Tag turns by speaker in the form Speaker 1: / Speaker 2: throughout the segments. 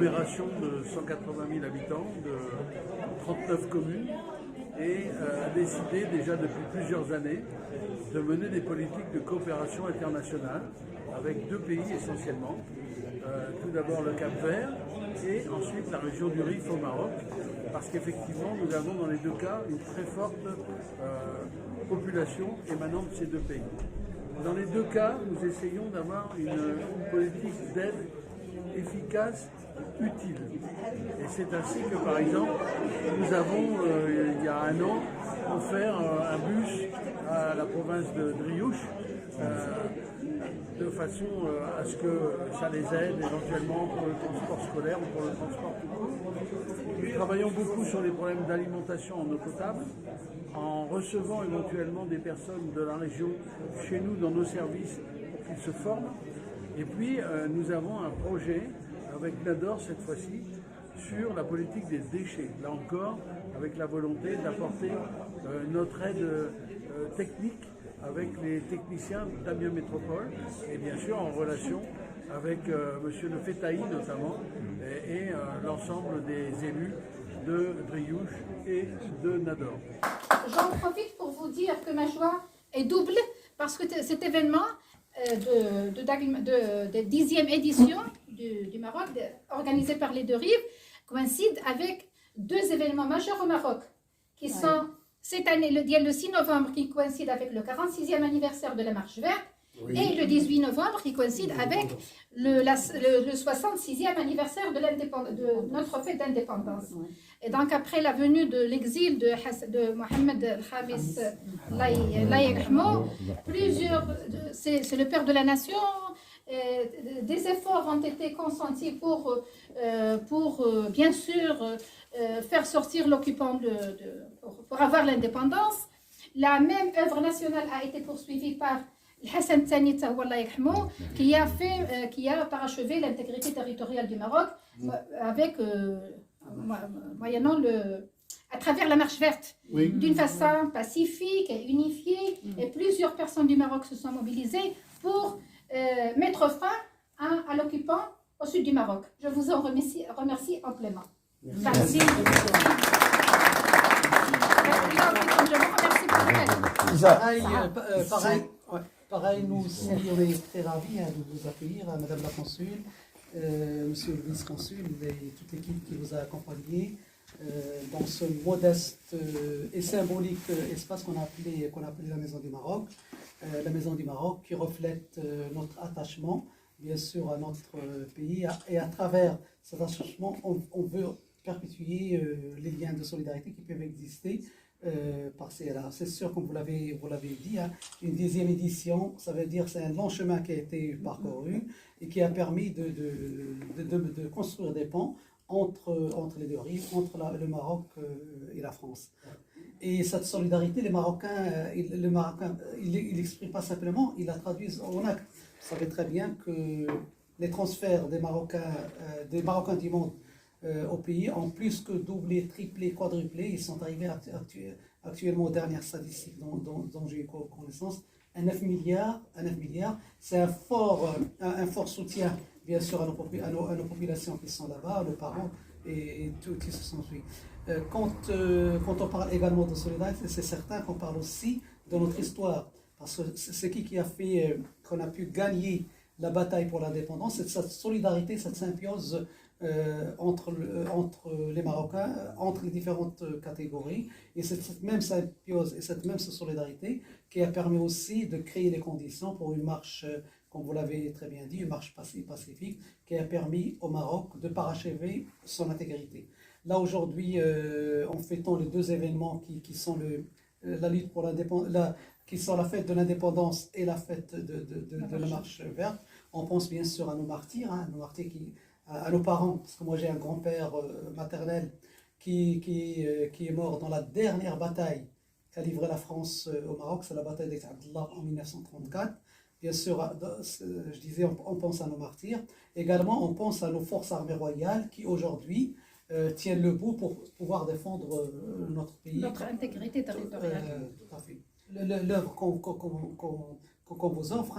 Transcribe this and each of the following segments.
Speaker 1: agglomération de 180 000 habitants, de 39 communes, et a décidé déjà depuis plusieurs années de mener des politiques de coopération internationale avec deux pays essentiellement. Tout d'abord le Cap-Vert et ensuite la région du Rif au Maroc, parce qu'effectivement nous avons dans les deux cas une très forte population émanant de ces deux pays. Dans les deux cas, nous essayons d'avoir une politique d'aide efficace, utile. Et c'est ainsi que, par exemple, nous avons, il y a un an, offert un bus à la province de Drioche, de façon à ce que ça les aide éventuellement pour le transport scolaire ou pour le transport tout court. Nous travaillons beaucoup sur les problèmes d'alimentation en eau potable, en recevant éventuellement des personnes de la région chez nous dans nos services pour qu'ils se forment. Et puis nous avons un projet avec Nador cette fois-ci sur la politique des déchets. Là encore, avec la volonté d'apporter notre aide technique avec les techniciens d'Amiens Métropole et bien sûr en relation avec monsieur Le Fetaï notamment et l'ensemble des élus de Drioche et de Nador.
Speaker 2: J'en profite pour vous dire que ma joie est double parce que cet événement de 10e édition du Maroc, organisé par les deux rives, coïncide avec deux événements majeurs au Maroc qui sont cette année, il y a le 6 novembre qui coïncide avec le 46e anniversaire de la Marche verte et le 18 novembre qui coïncide avec le 66e anniversaire de notre fête d'indépendance. Et donc après la venue de l'exil de Mohamed El-Khamis, c'est le père de la nation, des efforts ont été consentis pour bien sûr faire sortir l'occupant pour avoir l'indépendance. La même œuvre nationale a été poursuivie par Hassan Thani qui a parachevé l'intégrité territoriale du Maroc avec moyennant à travers la marche verte, d'une façon pacifique et unifiée, et plusieurs personnes du Maroc se sont mobilisées pour mettre fin à l'occupant au sud du Maroc. Je vous en remercie amplement. Merci. Je vous remercie pour l'aide.
Speaker 3: Pareil, nous aussi, on est très ravis de vous accueillir, Madame la Consul, Monsieur le Vice-Consul et toute l'équipe qui vous a accompagné dans ce modeste et symbolique espace qu'on a appelé la Maison du Maroc. La Maison du Maroc qui reflète notre attachement, bien sûr, à notre pays. Et à travers cet attachement, on veut perpétuer les liens de solidarité qui peuvent exister. C'est sûr, comme vous l'avez dit, une 10e édition, ça veut dire c'est un long chemin qui a été parcouru et qui a permis de construire des ponts entre les deux rives, entre le Maroc et la France. Et cette solidarité, les Marocains, il l'exprime pas simplement, il la traduisent en actes. Vous savez très bien que les transferts des Marocains du monde au pays ont plus que doublé, triplé, quadruplé. Ils sont arrivés actuellement aux dernières statistiques dont j'ai eu connaissance, à 9 milliards. C'est un fort soutien, bien sûr, à nos populations qui sont là-bas, à nos parents et tout qui se sont suivis. Quand on parle également de solidarité, c'est certain qu'on parle aussi de notre histoire. Parce que c'est qui a fait qu'on a pu gagner la bataille pour l'indépendance, c'est cette solidarité, cette symbiose entre les Marocains, entre les différentes catégories, et c'est cette même symbiose et cette même solidarité qui a permis aussi de créer les conditions pour une marche, comme vous l'avez très bien dit, une marche pacifique, qui a permis au Maroc de parachever son intégrité. Là aujourd'hui, en fêtant les deux événements qui sont la lutte pour l'indépendance, qui sont la fête de l'indépendance et la fête de la marche verte, on pense bien sûr à nos martyrs, à nos parents, parce que moi j'ai un grand-père maternel qui est mort dans la dernière bataille qu'a livrée la France au Maroc, c'est la bataille d'Abdallah en 1934. Bien sûr, je disais, on pense à nos martyrs. Également, on pense à nos forces armées royales qui aujourd'hui tiennent le bout pour pouvoir défendre notre pays.
Speaker 2: Notre intégrité territoriale.
Speaker 3: Tout à fait. L'œuvre qu'on vous offre,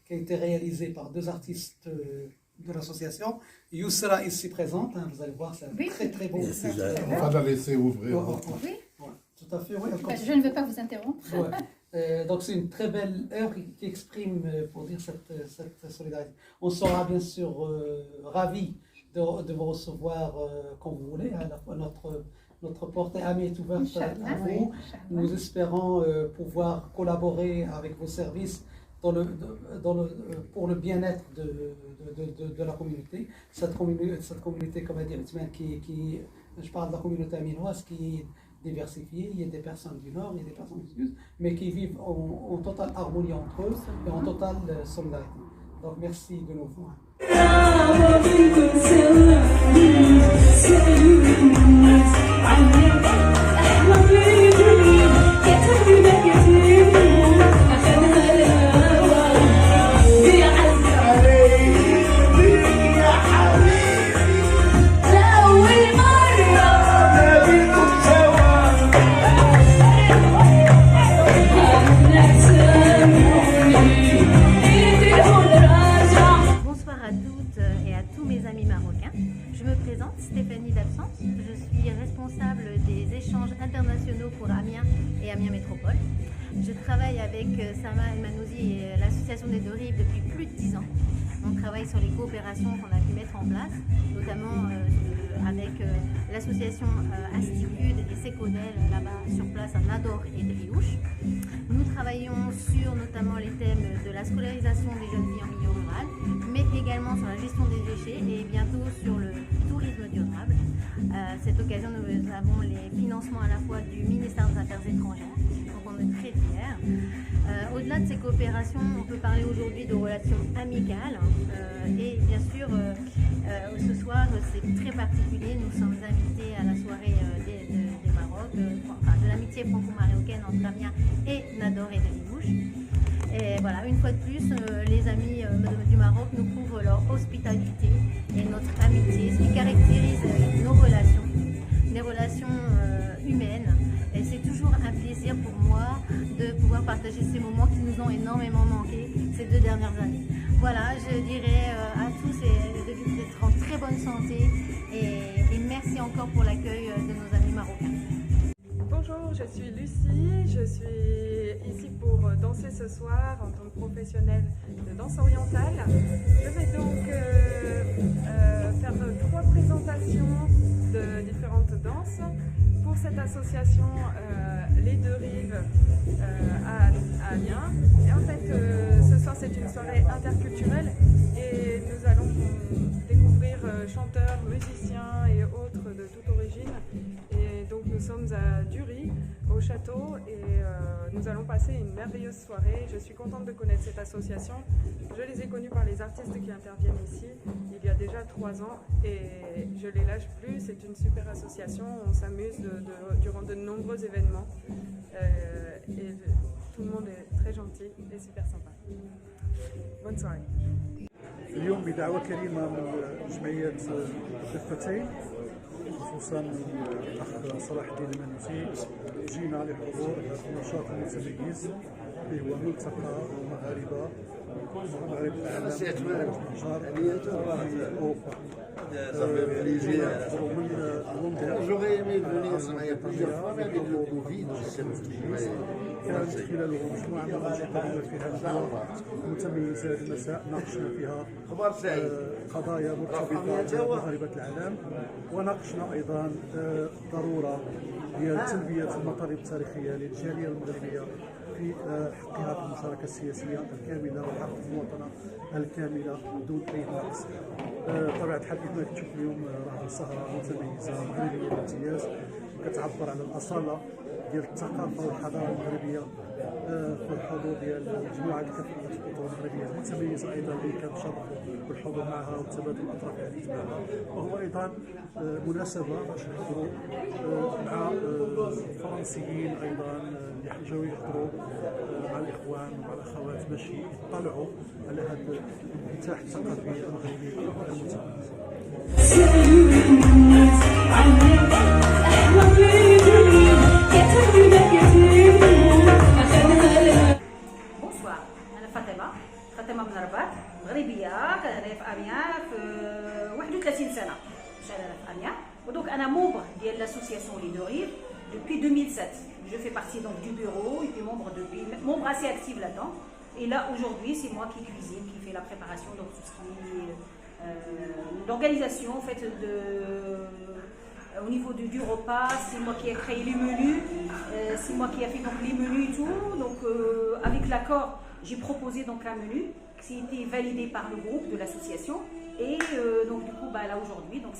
Speaker 3: qui a été réalisée par deux artistes de l'association. Yousra ici présente, hein, vous allez voir, c'est un très très beau.
Speaker 4: On va la laisser ouvrir.
Speaker 2: Oui.
Speaker 3: Ouais, tout à fait, oui.
Speaker 2: Je ne veux pas vous interrompre.
Speaker 3: Ouais. Donc c'est une très belle œuvre qui exprime, pour dire, cette solidarité. On sera bien sûr ravis de vous recevoir quand vous voulez. Hein. Notre porte amie est ouverte à vous. Nous espérons pouvoir collaborer avec vos services pour le bien-être de la communauté. Cette communauté, comme a dit Othman, je parle de la communauté aminoise qui est diversifiée. Il y a des personnes du Nord, il y a des personnes du Sud, mais qui vivent en totale harmonie entre eux et en totale solidarité. Donc merci de nouveau.
Speaker 5: Stéphanie Dabsens, je suis responsable des échanges internationaux pour Amiens et Amiens Métropole. Je travaille avec Sama El Manouzi et l'association des Deux Rives depuis plus de 10 ans. On travaille sur les coopérations qu'on a pu mettre en place, notamment avec l'association Asticude et Secodel là-bas sur place à Nador et Driouche. Nous travaillons sur notamment les thèmes de la scolarisation des jeunes filles en milieu rural, mais également sur la gestion des déchets et bientôt sur le tourisme durable. À cette occasion, nous avons les financements à la fois du ministère des Affaires étrangères, donc on est très fiers. Au-delà de ces coopérations, on peut parler aujourd'hui de relations amicales et bien sûr, ce soir, c'est très particulier, nous sommes invités à la soirée des Maroc, de l'amitié franco-marocaine entre Amiens et Nador et Driouche. Et voilà, une fois de plus, les amis du Maroc nous prouvent leur hospitalité et notre amitié, ce qui caractérise nos relations, des relations humaines. Et c'est toujours un plaisir pour moi de pouvoir partager ces moments qui nous ont énormément manqué ces 2 dernières années. Voilà, je dirais à tous d'être en très bonne santé et merci encore pour l'accueil de nos amis marocains.
Speaker 6: Bonjour, je suis Lucie, je suis ici pour danser ce soir en tant que professionnelle de danse orientale. Je vais donc faire 3 présentations de différentes danses pour cette association Les Deux Rives à Amiens. Et en fait, ce soir c'est une soirée interculturelle et nous allons découvrir chanteurs, musiciens et autres de toute origine. Et donc nous sommes à Dury, au château, et nous allons passer une merveilleuse soirée. Je suis contente de connaître cette association. Je les ai connus par les artistes qui interviennent ici il y a déjà 3 ans et je les lâche plus. C'est une super association, on s'amuse durant de nombreux événements et tout le monde est très gentil et super sympa. Bonne soirée.
Speaker 1: اليوم بدعوة كريمة من جمعية الفتاين خصوصا الأخ صلاح الدين المنوسي جينا لحضور النشاط المتميز اللي هو ملتقى مغاربة مغاربة العالم في أوروبا.
Speaker 4: J'aurais aimé venir, ça m'a plusieurs fois, mais avec le Covid,
Speaker 1: كانت خلاله مجموعة من الأنشطة بما فيها ندوة متميزة المساء ناقشنا فيها قضايا مرتبطة بمغاربة العالم وناقشنا أيضا الضرورة ديال تلبية المطالب التاريخية للجالية المغربية في حقها في المشاركة السياسية الكاملة وحق المواطنة الكاملة دون أي نقص. طبيعة الحال كما كتشوف اليوم راه سهرة متميزة مغربية بامتياز كتعبر على الأصالة ديال الثقافة والحضارة المغربية في الحضور ديال مجموعة كافة الأطراف المغربية المتميزة أيضا اللي كنشرفوا بالحضور معها وتبادل الأطراف الحديث معها، وهو أيضا مناسبة باش نحضروا مع الفرنسيين أيضا اللي جاوا يحضروا مع الإخوان ومع الأخوات باش يطلعوا على هذا الانفتاح الثقافي المغربي المتميز.
Speaker 7: Bonsoir, أنا فاطمة من الرباط مغربية كنهنا في أميان أنا membre de l'association Les Deux Rives depuis 2007. Je fais partie donc du bureau et puis membre assez active là-dedans. Et là aujourd'hui c'est moi qui cuisine, qui fait la préparation, donc tout ce qui est l'organisation en fait au niveau du repas. C'est moi qui ai créé les menus, c'est moi qui ai fait donc les menus et tout. Donc avec l'accord j'ai proposé donc un menu qui a été validé par le groupe de l'association. Et donc du coup là aujourd'hui, donc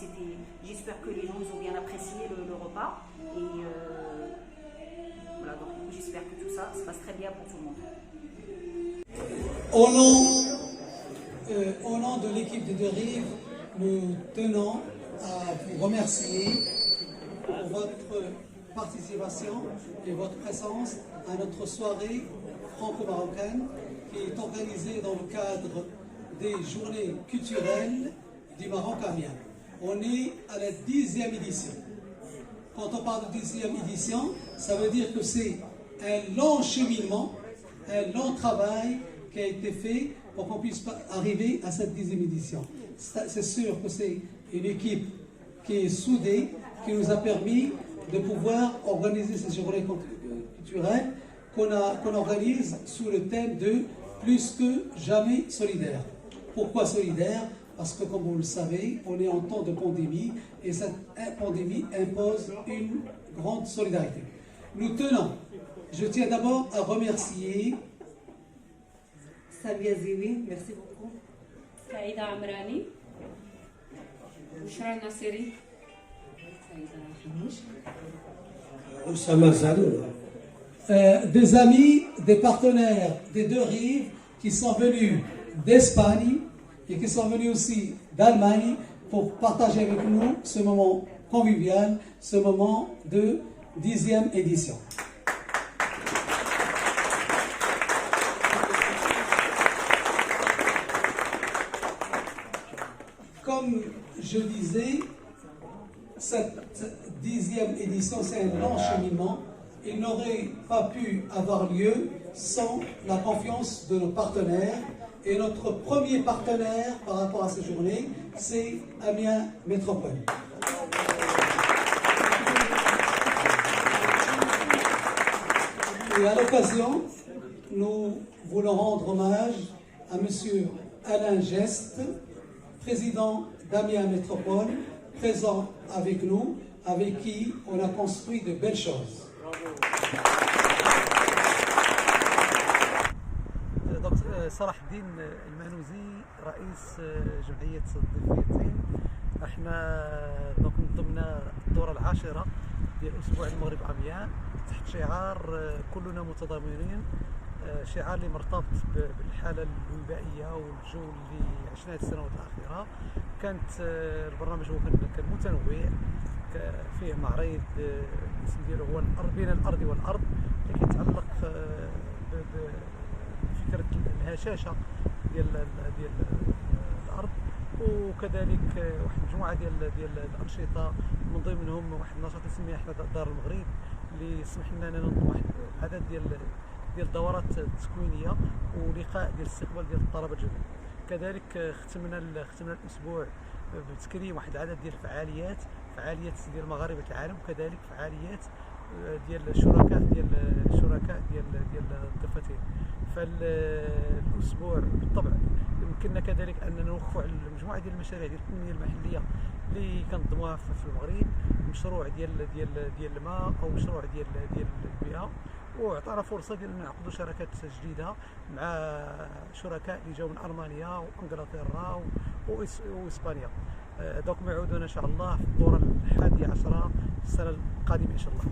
Speaker 7: j'espère que les gens ils ont bien apprécié le repas. Et voilà, donc j'espère que tout ça se passe très bien pour tout le monde.
Speaker 3: Au nom de l'équipe des Deux Rives, nous tenons à vous remercier pour votre participation et votre présence à notre soirée franco-marocaine qui est organisée dans le cadre des journées culturelles du Maroc à Amiens. On est à la 10e édition. Quand on parle de 10e édition, ça veut dire que c'est un long cheminement, un long travail qui a été fait pour qu'on puisse arriver à cette 10e édition. C'est sûr que c'est une équipe qui est soudée, qui nous a permis de pouvoir organiser ces journées culturelles qu'on organise sous le thème de plus que jamais solidaire. Pourquoi solidaire? Parce que comme vous le savez, on est en temps de pandémie et cette pandémie impose une grande solidarité. Je tiens d'abord à remercier
Speaker 8: Samia Zéwi, merci beaucoup.
Speaker 9: Saïda Amrani, Bouchra Nasseri,
Speaker 3: Oussama Zaloul. Des amis, des partenaires des Deux Rives qui sont venus d'Espagne et qui sont venus aussi d'Allemagne pour partager avec nous ce moment convivial, ce moment de 10e édition. Comme je disais, cette 10e édition, c'est un long cheminement. Il n'aurait pas pu avoir lieu sans la confiance de nos partenaires. Et notre premier partenaire par rapport à ces journées, c'est Amiens Métropole. Et à l'occasion, nous voulons rendre hommage à M. Alain Geste, président d'Amiens Métropole, présent avec nous, avec qui on a construit de belles choses.
Speaker 10: صلاح الدين المانوزي رئيس جمعية الضيفيتين. احنا نضمنا الدورة العاشرة ديال أسبوع المغرب عميان تحت شعار كلنا متضامنين، شعار اللي مرتبط بالحالة الوبائية والجو اللي عشناه هذه السنوات الأخيرة. كانت البرنامج هو كان متنوع، فيه معرض الاسم ديالو هو بين الأرض والأرض اللي كيتعلق فكرة الهشاشة ديال الأرض، وكذلك واحد المجموعة ديال الأنشطة من ضمنهم واحد النشاط اللي سميه احنا دار المغرب اللي سمح لنا ننظم واحد عدد ديال الدورات التكوينية ولقاء ديال الاستقبال ديال الطلبة الجدد. كذلك ختمنا الأسبوع بتكريم واحد العدد ديال الفعاليات ديال مغاربة العالم، وكذلك فعاليات ديال الشركاء ديال الضفتين. فالاسبوع بالطبع يمكننا كذلك ان نوقفوا على مجموعه ديال المشاريع ديال التنميه المحليه اللي كنظموها في المغرب، مشروع ديال الماء او مشروع ديال البيئه، وعطانا فرصه ديال نعقدوا شراكات جديده مع شركاء اللي جاوا من المانيا وانجلترا واسبانيا. دوك موعدون ان شاء الله في الدوره 11 السنه القادمه ان شاء الله.